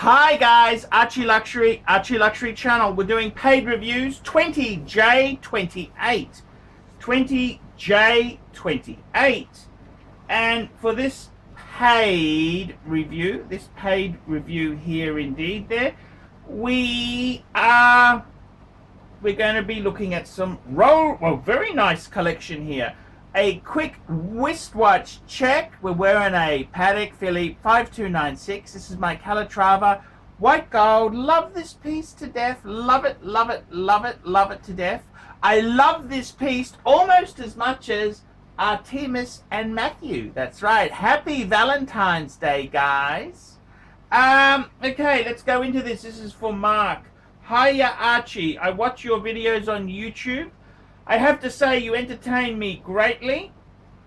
Hi guys, ArchieLuxury channel. We're doing paid reviews 20J28. 20J28. And for this paid review here indeed there, we're going to be looking at some very nice collection here. A quick wristwatch check. We're wearing a Patek Philippe 5296. This is my Calatrava white gold. Love this piece to death. Love it, love it, love it, love it to death. I love this piece almost as much as Artemis and Matthew. That's right. Happy Valentine's Day, guys. Okay, let's go into this. This is for Mark. Hiya, Archie. I watch your videos on YouTube. I have to say you entertain me greatly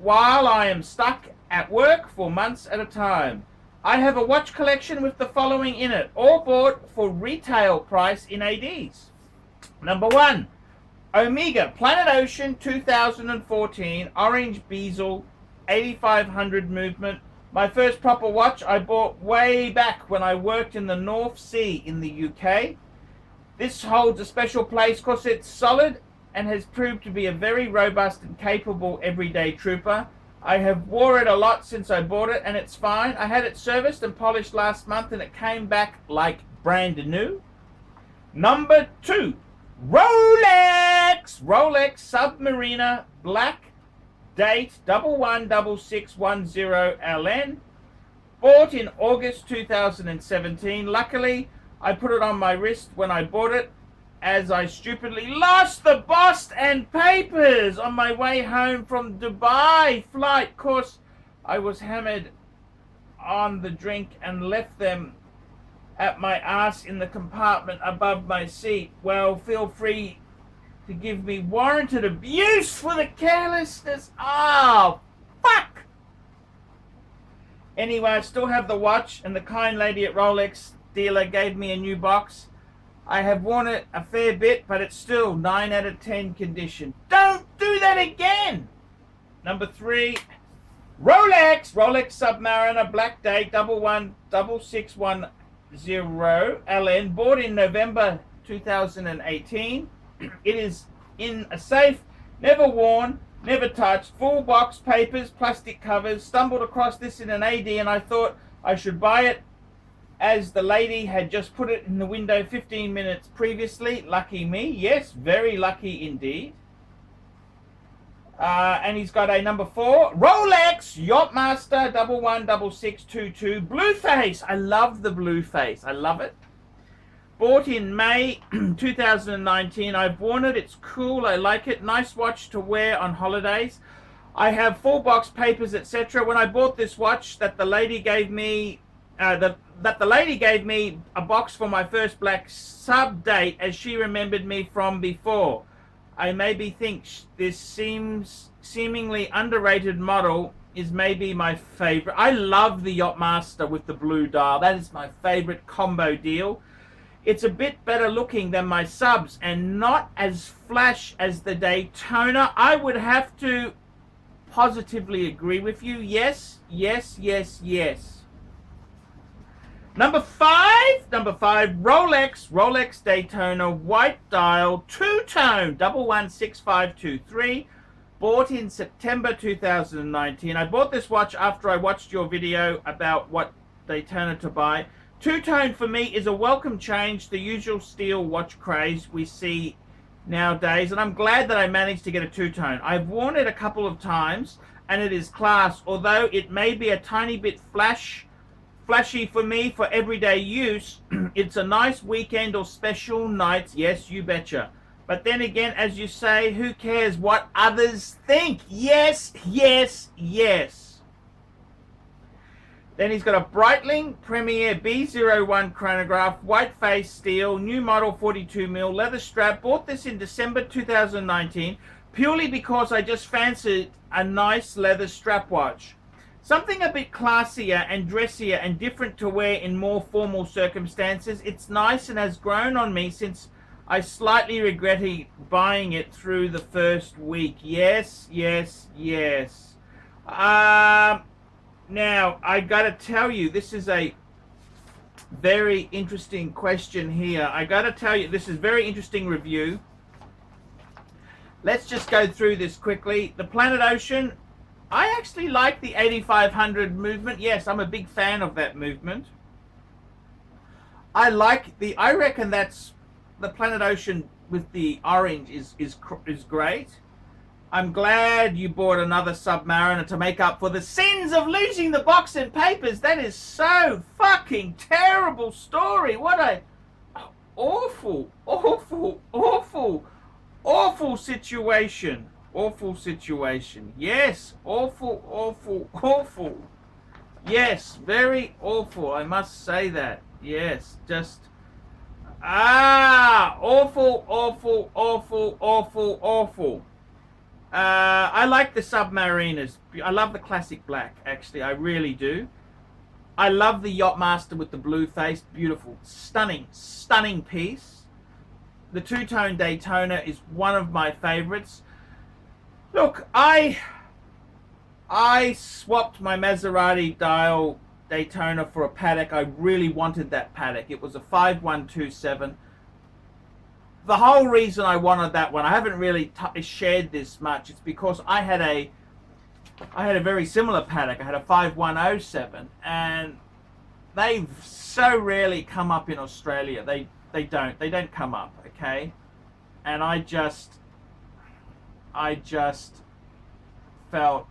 while I am stuck at work for months at a time. I have a watch collection with the following in it, all bought for retail price in ADs. Number 1, Omega Planet Ocean 2014 Orange Bezel 8500 movement. My first proper watch I bought way back when I worked in the North Sea in the UK. This holds a special place because it's solid and has proved to be a very robust and capable everyday trooper. I have wore it a lot since I bought it and it's fine. I had it serviced and polished last month and it came back like brand new. Number 2, Rolex Submariner Black Date 116610 bought in August 2017. Luckily, I put it on my wrist when I bought it, as I stupidly lost the boss and papers on my way home from Dubai flight. Course, I was hammered on the drink and left them at my ass in the compartment above my seat. Well, feel free to give me warranted abuse for the carelessness. Oh, fuck! Anyway, I still have the watch, and the kind lady at Rolex dealer gave me a new box. I have worn it a fair bit, but it's still 9 out of 10 condition. Don't do that again! Number 3, Rolex Submariner Black Date 116610 LN, bought in November 2018. It is in a safe, never worn, never touched, full box, papers, plastic covers. Stumbled across this in an AD and I thought I should buy it, as the lady had just put it in the window 15 minutes previously. Lucky me. Yes, very lucky indeed. And he's got a number 4, Rolex Yachtmaster 116622 blue face. I love the blue face. I love it. Bought in May 2019. I've worn it. It's cool. I like it. Nice watch to wear on holidays. I have full box papers, etc. When I bought this watch, that the lady gave me a box for my first black sub date, as she remembered me from before. I maybe think this seemingly underrated model is maybe my favorite. I love the Yachtmaster with the blue dial. That is my favorite combo deal. It's a bit better looking than my subs and not as flash as the Daytona. I would have to positively agree with you. Yes, yes, yes, yes. Number 5, Rolex Daytona white dial two-tone 116523, bought in September 2019. I bought this watch after I watched your video about what Daytona to buy. Two-tone for me is a welcome change, the usual steel watch craze we see nowadays, and I'm glad that I managed to get a two-tone. I've worn it a couple of times and it is class, although it may be a tiny bit flashy for me for everyday use. It's a nice weekend or special nights, yes, you betcha. But then again, as you say, who cares what others think? Yes, yes, yes. Then he's got a Breitling Premier B01 chronograph, white face steel, new model 42mm, leather strap. Bought this in December 2019 purely because I just fancied a nice leather strap watch. Something a bit classier and dressier and different to wear in more formal circumstances. It's nice and has grown on me since I slightly regretted buying it through the first week. Yes, yes, yes. Now, I gotta tell you, this is a Very interesting question here. I gotta tell you, this is very interesting review. Let's just go through this quickly. The Planet Ocean, I actually like the 8500 movement. Yes, I'm a big fan of that movement. I reckon that's the Planet Ocean with the orange is great. I'm glad you bought another Submariner to make up for the sins of losing the box and papers. That is so fucking terrible story. What a awful, awful, awful, awful situation. Awful situation. Yes, awful, awful, awful. Yes, very awful. I must say that. Yes, just awful, awful, awful, awful, awful. I like the Submariners. I love the classic black, actually. I really do. I love the Yachtmaster with the blue face. Beautiful. Stunning, stunning piece. The two-tone Daytona is one of my favorites. Look, I swapped my Maserati dial Daytona for a Paddock. I really wanted that Paddock. It was a 5127. The whole reason I wanted that one, I haven't really shared this much, it's because I had a very similar Paddock. I had a 5107, and they so rarely come up in Australia. They don't come up, okay? And I just felt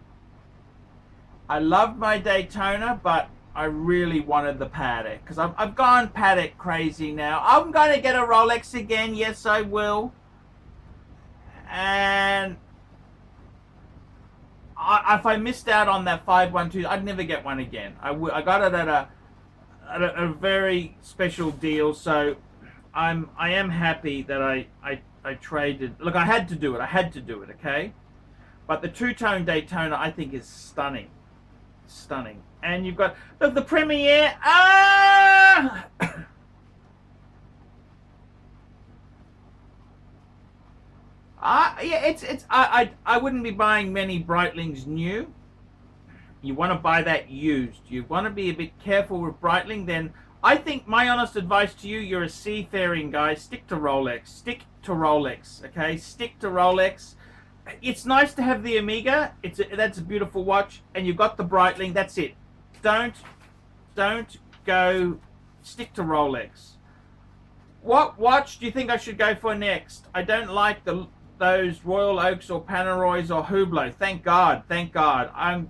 I loved my Daytona, but I really wanted the Paddock, because I've gone Paddock crazy now. I'm going to get a Rolex again. Yes, I will. And if I missed out on that 512, I'd never get one again. I got it at a very special deal, so I am happy that I traded. Look, I had to do it. I had to do it, okay? But the two-tone Daytona, I think, is stunning. Stunning. And you've got, look, the Premiere. Yeah, I wouldn't be buying many Breitlings new. You want to buy that used. You want to be a bit careful with Breitling. Then I think my honest advice to you, you're a seafaring guy, stick to Rolex. Stick to Rolex, okay? Stick to Rolex. It's nice to have the Omega. That's a beautiful watch, and you've got the Breitling. That's it. Don't go. Stick to Rolex. What watch do you think I should go for next? I don't like those Royal Oaks or Paneroys or Hublot. Thank God. Thank God. I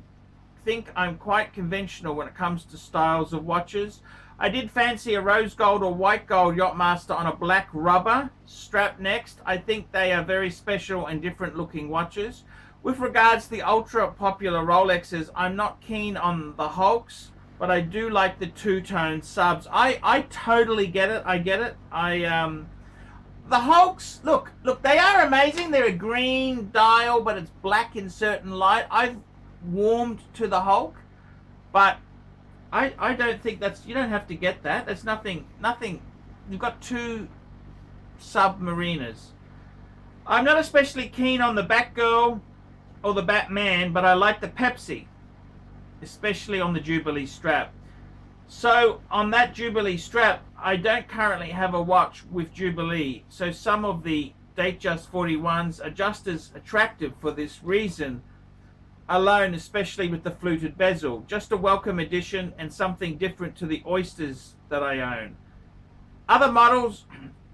think I'm quite conventional when it comes to styles of watches. I did fancy a rose gold or white gold Yachtmaster on a black rubber strap next. I think they are very special and different looking watches. With regards to the ultra popular Rolexes, I'm not keen on the Hulks, but I do like the two-tone subs. I totally get it. I get it. The Hulks, look, they are amazing. They're a green dial, but it's black in certain light. I've warmed to the Hulk, but I don't think that's, you don't have to get that. There's nothing, you've got two Submariners. I'm not especially keen on the Batgirl or the Batman, but I like the Pepsi, especially on the Jubilee strap. So on that Jubilee strap, I don't currently have a watch with Jubilee, so some of the Datejust 41s are just as attractive for this reason alone, especially with the fluted bezel. Just a welcome addition and something different to the oysters that I own. Other models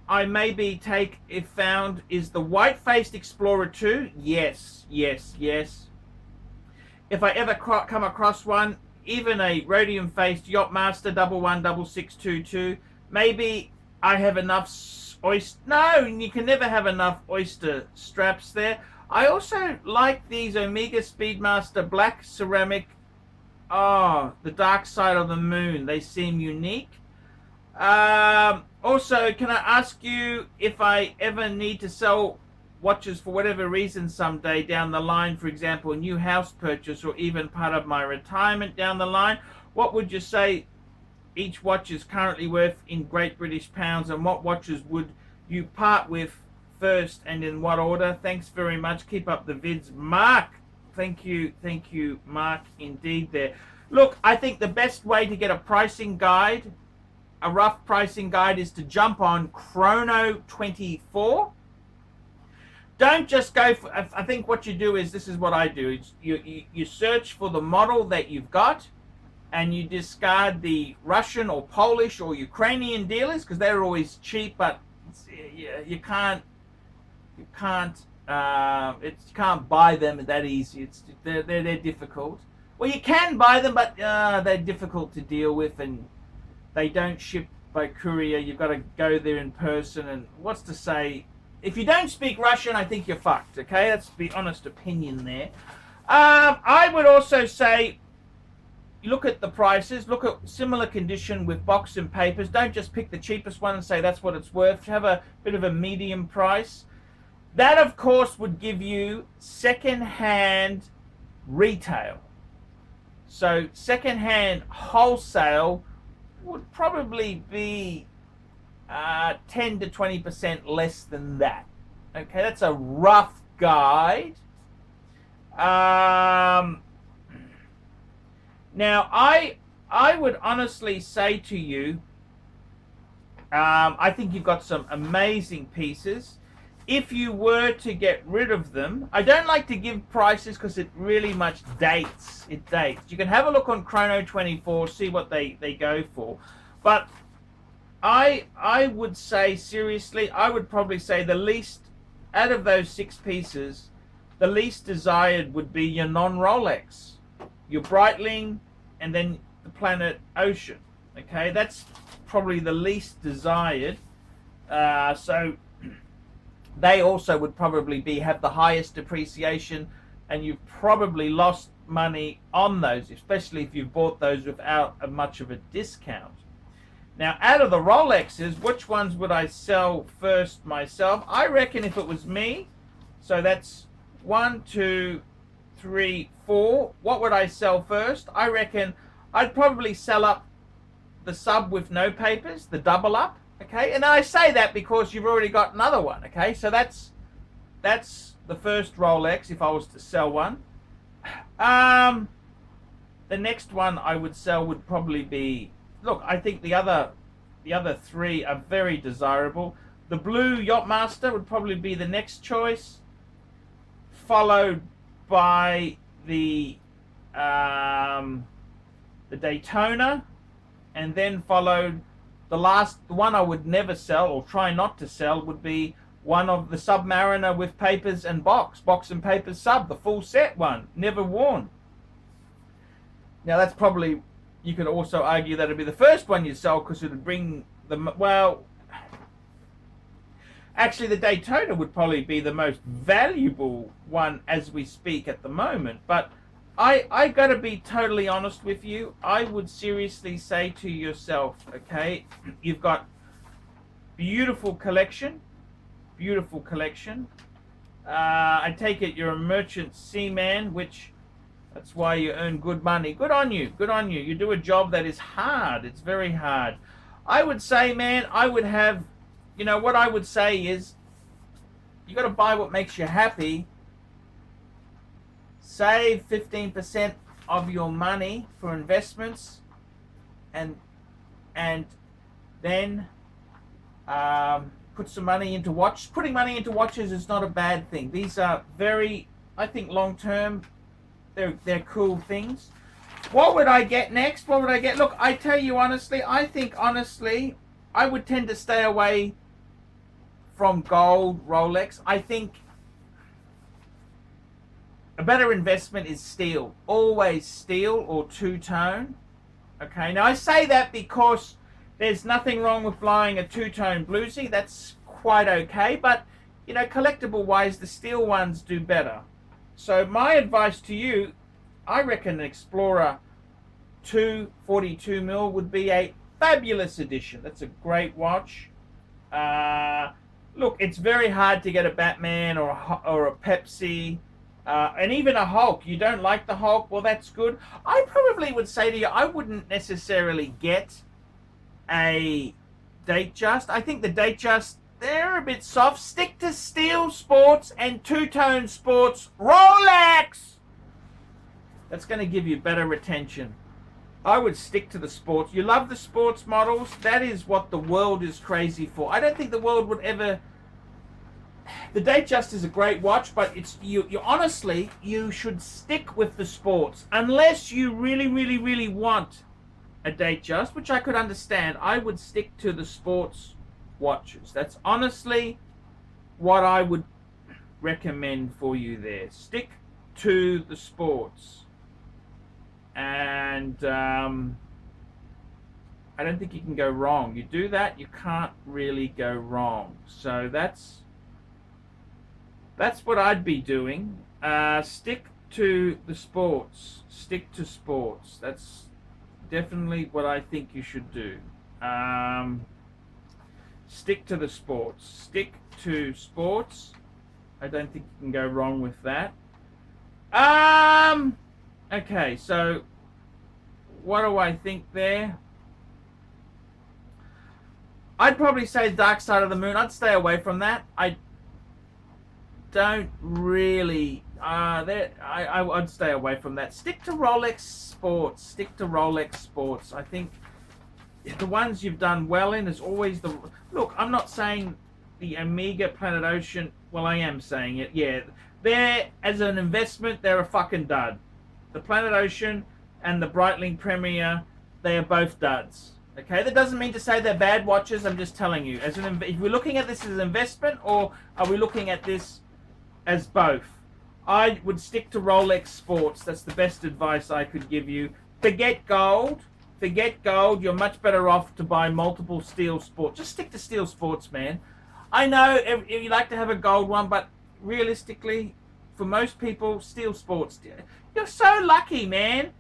I maybe take if found is the white-faced Explorer 2. Yes, yes, yes. If I ever come across one, even a rhodium-faced Yachtmaster 116622, maybe I have enough oyster. No, you can never have enough oyster straps there. I also like these Omega Speedmaster black ceramic. Oh, the dark side of the moon. They seem unique. Also, can I ask you if I ever need to sell watches for whatever reason someday down the line, for example, a new house purchase or even part of my retirement down the line, what would you say each watch is currently worth in Great British pounds, and what watches would you part with first and in what order? Thanks very much. Keep up the vids. Mark, thank you, Mark, indeed there. Look, I think the best way to get a pricing guide a rough pricing guide is to jump on Chrono 24. Don't just go for, I think what you do is, this is what I do, is you search for the model that you've got, and you discard the Russian or Polish or Ukrainian dealers, because they're always cheap, but you can't buy them that easy. They're difficult. Well, you can buy them, but they're difficult to deal with, and they don't ship by courier. You've got to go there in person, and what's to say, if you don't speak Russian, I think you're fucked, okay? That's the honest opinion there. I would also say, look at the prices, look at similar condition with box and papers. Don't just pick the cheapest one and say that's what it's worth. Have a bit of a medium price. That, of course, would give you second-hand retail. So second-hand wholesale would probably be 10 to 20% less than that. Okay, that's a rough guide. Now, I would honestly say to you, I think you've got some amazing pieces. If you were to get rid of them, I don't like to give prices because it really much dates. It dates. You can have a look on Chrono 24, see what they go for. But I would say, seriously, I would probably say the least, out of those 6 pieces, the least desired would be your non-Rolex, your Breitling, and then the Planet Ocean. Okay, that's probably the least desired. So they also would probably have the highest depreciation, and you've probably lost money on those, especially if you've bought those without much of a discount. Now, out of the Rolexes, which ones would I sell first myself? I reckon if it was me, so that's 1, 2, 3, 4. What would I sell first? I reckon I'd probably sell up the sub with no papers, the double up. Okay, and I say that because you've already got another one. Okay, so that's the first Rolex if I was to sell one. The next one I would sell would probably be, look, I think the other 3 are very desirable. The blue Yachtmaster would probably be the next choice, followed by the Daytona, and then followed the one I would never sell, or try not to sell, would be one of the Submariner with papers and box and papers sub, the full set one, never worn. Now that's probably, you could also argue that it'd be the first one you sell because it would bring the, well, actually the Daytona would probably be the most valuable one as we speak at the moment. But I gotta be totally honest with you. I would seriously say to yourself, okay, you've got beautiful collection. I take it you're a merchant seaman, which that's why you earn good money. Good on you. You do a job that is hard. It's very hard. I would say, man, I would have, what I would say is, you got to buy what makes you happy. Save 15% of your money for investments, and then put some money into watches. Putting money into watches is not a bad thing. These are very, I think, long term. They're cool things. What would I get next? What would I get? Look, I tell you honestly, I would tend to stay away from gold, Rolex. I think a better investment is steel. Always steel or two-tone. Okay, now I say that because there's nothing wrong with buying a two-tone bluesy. That's quite okay, but collectible-wise, the steel ones do better. So my advice to you, I reckon an Explorer 2 42mm would be a fabulous addition. That's a great watch. Look, it's very hard to get a Batman or a Pepsi. And even a Hulk. You don't like the Hulk? Well, that's good. I probably would say to you, I wouldn't necessarily get a Datejust. I think the Datejust, they're a bit soft. Stick to steel sports and two-tone sports. Rolex! That's going to give you better retention. I would stick to the sports. You love the sports models. That is what the world is crazy for. I don't think the world would ever... The Datejust is a great watch, but it's you honestly, you should stick with the sports. Unless you really, really, really want a Datejust, which I could understand, I would stick to the sports watches. That's honestly what I would recommend for you there. Stick to the sports. And I don't think you can go wrong. You do that, you can't really go wrong. So that's what I'd be doing. Stick to the sports. Stick to sports. That's definitely what I think you should do. Stick to the sports. Stick to sports. I don't think you can go wrong with that. Okay, so what do I think there? I'd probably say Dark Side of the Moon. I'd stay away from that. I don't really... I'd stay away from that. Stick to Rolex Sports. Stick to Rolex Sports. I think the ones you've done well in is always the... Look, I'm not saying the Omega Planet Ocean... Well, I am saying it, yeah. They're, as an investment, they're a fucking dud. The Planet Ocean and the Breitling Premier, they are both duds. Okay, that doesn't mean to say they're bad watches. I'm just telling you. If we're looking at this as an investment, or are we looking at this as both? I would stick to Rolex Sports. That's the best advice I could give you. Forget gold. Forget gold. You're much better off to buy multiple steel sports. Just stick to steel sports, man. I know you like to have a gold one, but realistically, for most people, steel sports. You're so lucky, man.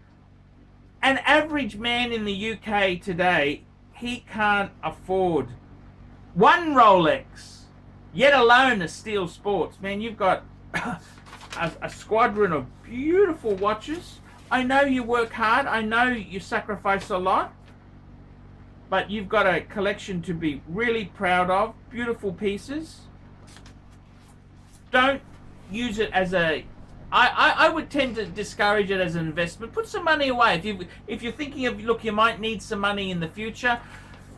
An average man in the UK today, he can't afford one Rolex, yet alone a steel sports. Man, you've got a squadron of beautiful watches. I know you work hard. I know you sacrifice a lot. But you've got a collection to be really proud of. Beautiful pieces. Don't use it as a... I would tend to discourage it as an investment. Put some money away. If you're thinking of, look, you might need some money in the future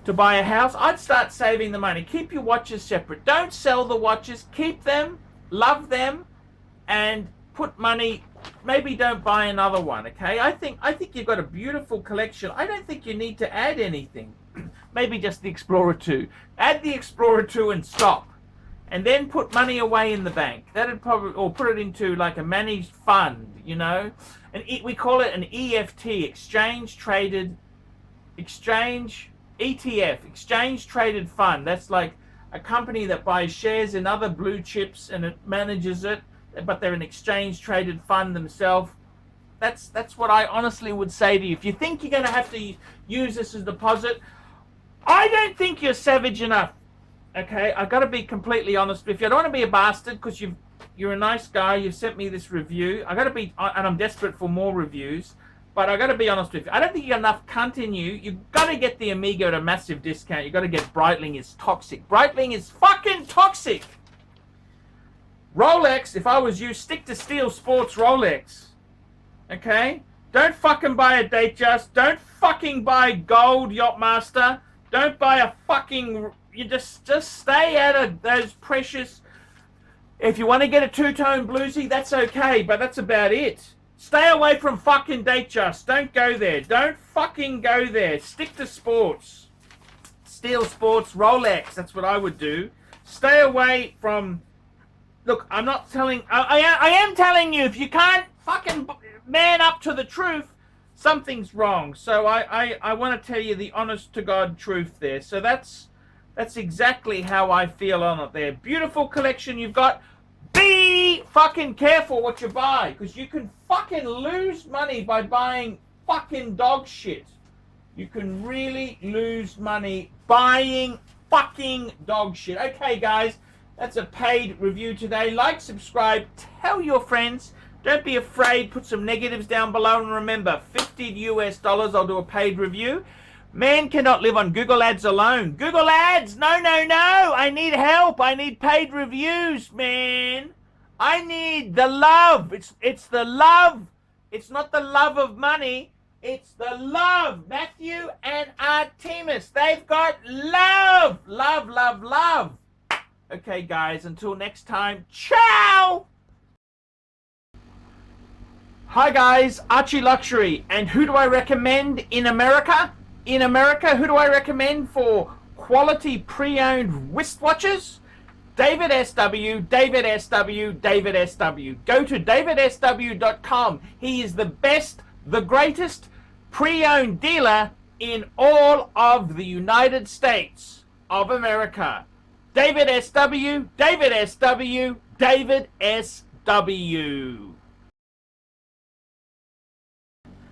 to buy a house, I'd start saving the money. Keep your watches separate. Don't sell the watches. Keep them, love them, and put money. Maybe don't buy another one, okay? I think you've got a beautiful collection. I don't think you need to add anything. Maybe just the Explorer 2. Add the Explorer 2 and stop. And then put money away in the bank. That'd probably, or put it into like a managed fund, you know. And we call it an EFT, exchange traded fund. That's like a company that buys shares in other blue chips and it manages it, but they're an exchange traded fund themselves. That's what I honestly would say to you. If you think you're going to have to use this as a deposit, I don't think you're savage enough. Okay, I've got to be completely honest with you. I don't want to be a bastard because you're a nice guy. You've sent me this review. I got to be, and I'm desperate for more reviews. But I got to be honest with you. I don't think you got enough cunt in you. You've got to get the Omega at a massive discount. You got to get Breitling. Is toxic. Breitling is fucking toxic. Rolex, if I was you, stick to Steel Sports Rolex. Okay? Don't fucking buy a Datejust. Don't fucking buy gold Yachtmaster. Don't buy a fucking... You just stay out of those precious... If you want to get a two-tone bluesy, that's okay, but that's about it. Stay away from fucking Datejust. Don't go there. Don't fucking go there. Stick to sports. Steel Sports, Rolex. That's what I would do. Stay away from... Look, I'm not telling... I am telling you, if you can't fucking man up to the truth, something's wrong. So I want to tell you the honest-to-God truth there. So that's exactly how I feel on it there. Beautiful collection you've got. Be fucking careful what you buy, because you can fucking lose money by buying fucking dog shit. You can really lose money buying fucking dog shit. Okay, guys, that's a paid review today. Like, subscribe, tell your friends. Don't be afraid. Put some negatives down below, and remember, $50 I'll do a paid review. Man cannot live on Google Ads alone. Google Ads! No, no, no! I need help. I need paid reviews, man. I need the love. It's the love. It's not the love of money. It's the love, Matthew and Artemis. They've got love, love, love, love. Okay, guys, until next time, ciao! Hi, guys, ArchieLuxury. And who do I recommend in America? In America, who do I recommend for quality pre-owned wristwatches? David SW, David SW, David SW. Go to davidsw.com. He is the best, the greatest pre-owned dealer in all of the United States of America. David SW, David SW, David SW.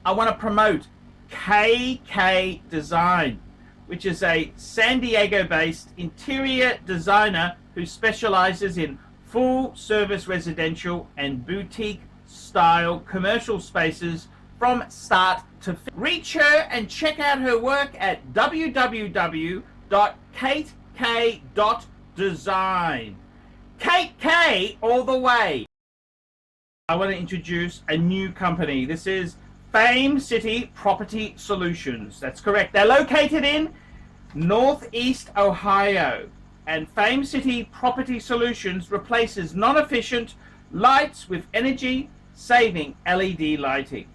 I want to promote KK Design, which is a San Diego-based interior designer who specializes in full-service residential and boutique-style commercial spaces from start to finish. Reach her and check out her work at www.katek.design. Kate K all the way. I want to introduce a new company. This is Fame City Property Solutions. That's correct. They're located in Northeast Ohio. And Fame City Property Solutions replaces non-efficient lights with energy-saving LED lighting.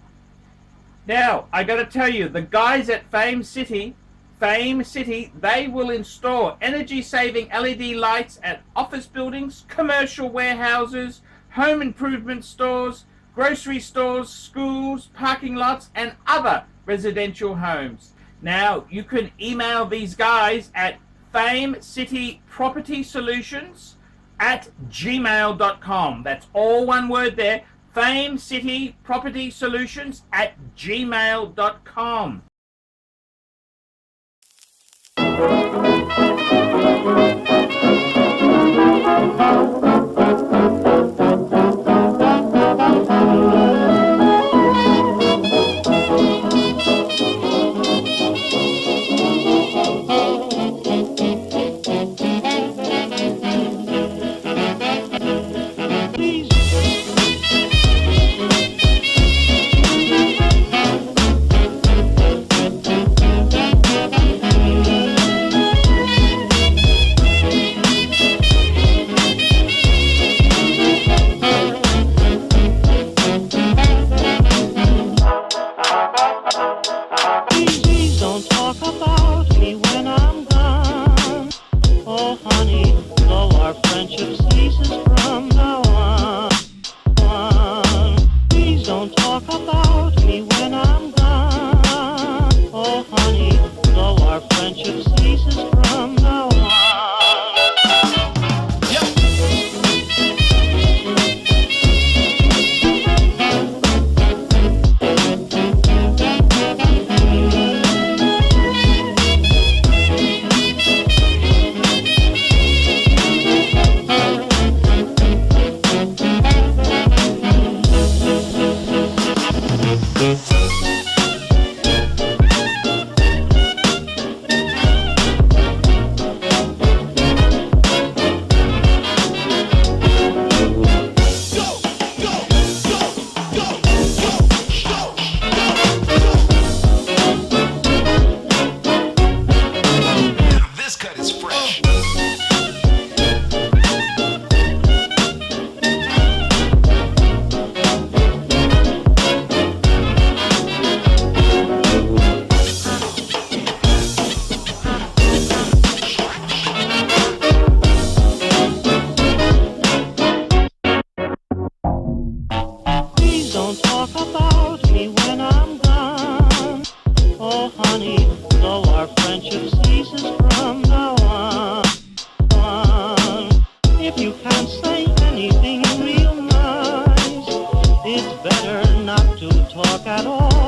Now, I got to tell you, the guys at Fame City, they will install energy-saving LED lights at office buildings, commercial warehouses, home improvement stores, grocery stores, schools, parking lots, and other residential homes. Now, you can email these guys at famecitypropertysolutions@gmail.com. That's all one word there. famecitypropertysolutions@gmail.com. Talk at all.